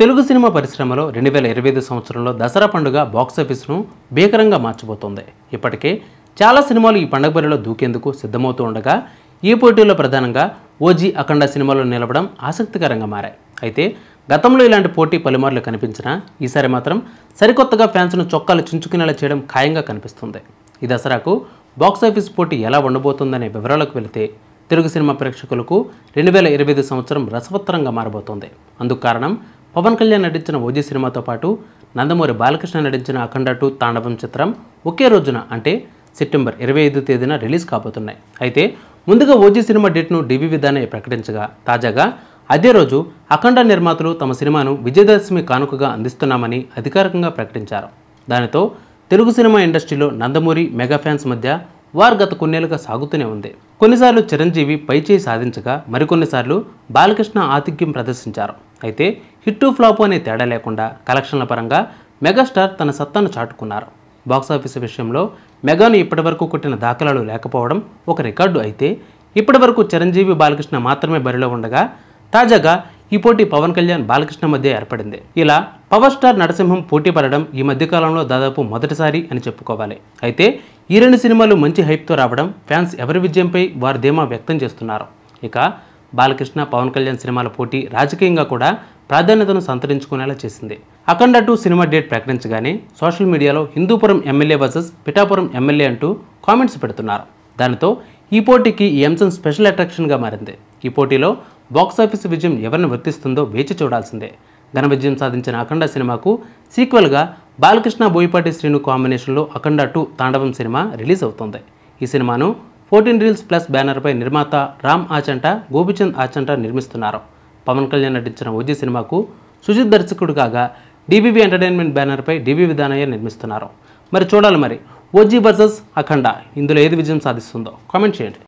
Telugu cinema పరిశ్రమలో 2025 సంవత్సరంలో దసరా పండుగ బాక్సాఫీస్ను భీకరంగా మార్చబోతోంది. ఇప్పటికే చాలా సినిమాలు ఈ పండుగ బరిలో దూకేందుకు సిద్ధమవుతూ ఉండగా ఈ పోటీల్లో ప్రధానంగా ఓజీ అఖండ సినిమాలు నిలవడం ఆసక్తికరంగా మారాయి. అయితే గతంలో ఇలాంటి పోటీ పలుమార్లు కనిపించినా ఈసారి మాత్రం సరికొత్తగా ఫ్యాన్స్ను చొక్కాలు చించుకునేలా చేయడం ఖాయంగా కనిపిస్తుంది. ఈ దసరాకు బాక్సాఫీస్ పోటీ ఎలా ఉండబోతుందనే వివరాలకు వెళితే తెలుగు సినిమా ప్రేక్షకులకు 2025 సంవత్సరం రసవత్తరంగా మారబోతోంది. అందుకు కారణం పవన్ కళ్యాణ్ నటించిన ఓజీ సినిమాతో పాటు నందమూరి బాలకృష్ణ నటించిన అఖండ 2 తాండవం చిత్రం ఒకే రోజున అంటే సెప్టెంబర్ 25 తేదీన రిలీజ్ కాబోతున్నాయి. అయితే ముందుగా ఓజీ సినిమా డేట్ను డివి విధానే ప్రకటించగా తాజాగా అదే రోజు అఖండ నిర్మాతలు తమ సినిమాను విజయదశమి కానుకగా అందిస్తున్నామని అధికారికంగా ప్రకటించారు. దానితో తెలుగు సినిమా ఇండస్ట్రీలో నందమూరి మెగా ఫ్యాన్స్ మధ్య వార్ గత కొన్నేళ్లుగా సాగుతూనే ఉంది. కొన్నిసార్లు చిరంజీవి పైచేయి సాధించగా మరికొన్నిసార్లు బాలకృష్ణ ఆతిథ్యం ప్రదర్శించారు. అయితే హిట్టు ఫ్లాపు అనే తేడా లేకుండా కలెక్షన్ల పరంగా మెగాస్టార్ తన సత్తాను చాటుకున్నారు. బాక్సాఫీస్ విషయంలో మెగాను ఇప్పటివరకు కొట్టిన దాఖలాలు లేకపోవడం ఒక రికార్డు. అయితే ఇప్పటివరకు చిరంజీవి బాలకృష్ణ మాత్రమే బరిలో ఉండగా తాజాగా ఈ పోటీ పవన్ కళ్యాణ్ బాలకృష్ణ మధ్య ఏర్పడింది. ఇలా పవర్ స్టార్ నరసింహం పోటీ పడడం ఈ మధ్యకాలంలో దాదాపు మొదటిసారి అని చెప్పుకోవాలి. అయితే ఈ రెండు సినిమాలు మంచి హైప్తో రావడం ఫ్యాన్స్ ఎవరి విజయంపై వారి ధీమా వ్యక్తం చేస్తున్నారు. ఇక బాలకృష్ణ పవన్ కళ్యాణ్ సినిమాల పోటీ రాజకీయంగా కూడా ప్రాధాన్యతను సంతరించుకునేలా చేసింది. అఖండ 2 సినిమా డేట్ ప్రకటించగానే సోషల్ మీడియాలో Hindupuram MLA versus Pithapuram MLA అంటూ కామెంట్స్ పెడుతున్నారు. దానితో ఈ పోటీకి ఈ అంశం స్పెషల్ అట్రాక్షన్గా మారింది. ఈ పోటీలో బాక్సాఫీస్ విజయం ఎవరిని వర్తిస్తుందో వేచి చూడాల్సిందే. ఘన విజయం సాధించిన అఖండ సినిమాకు సీక్వెల్గా బాలకృష్ణ బోయపాటి శ్రీను కాంబినేషన్లో అఖండ 2 తాండవం సినిమా రిలీజ్ అవుతోంది. ఈ సినిమాను 14 Reels Plus బ్యానర్పై నిర్మాత రామ్ ఆచంట, గోపిచంద్ ఆచంట నిర్మిస్తున్నారు. పవన్ కళ్యాణ్ నటించిన ఓజీ సినిమాకు సుజిత్ దర్శకుడు కాగా డివివి ఎంటర్టైన్మెంట్ బ్యానర్పై డివి విధానయ్య నిర్మిస్తున్నారు. మరి చూడాలి ఓజీ వర్సెస్ అఖండ ఇందులో ఏది విజయం సాధిస్తుందో కామెంట్ చేయండి.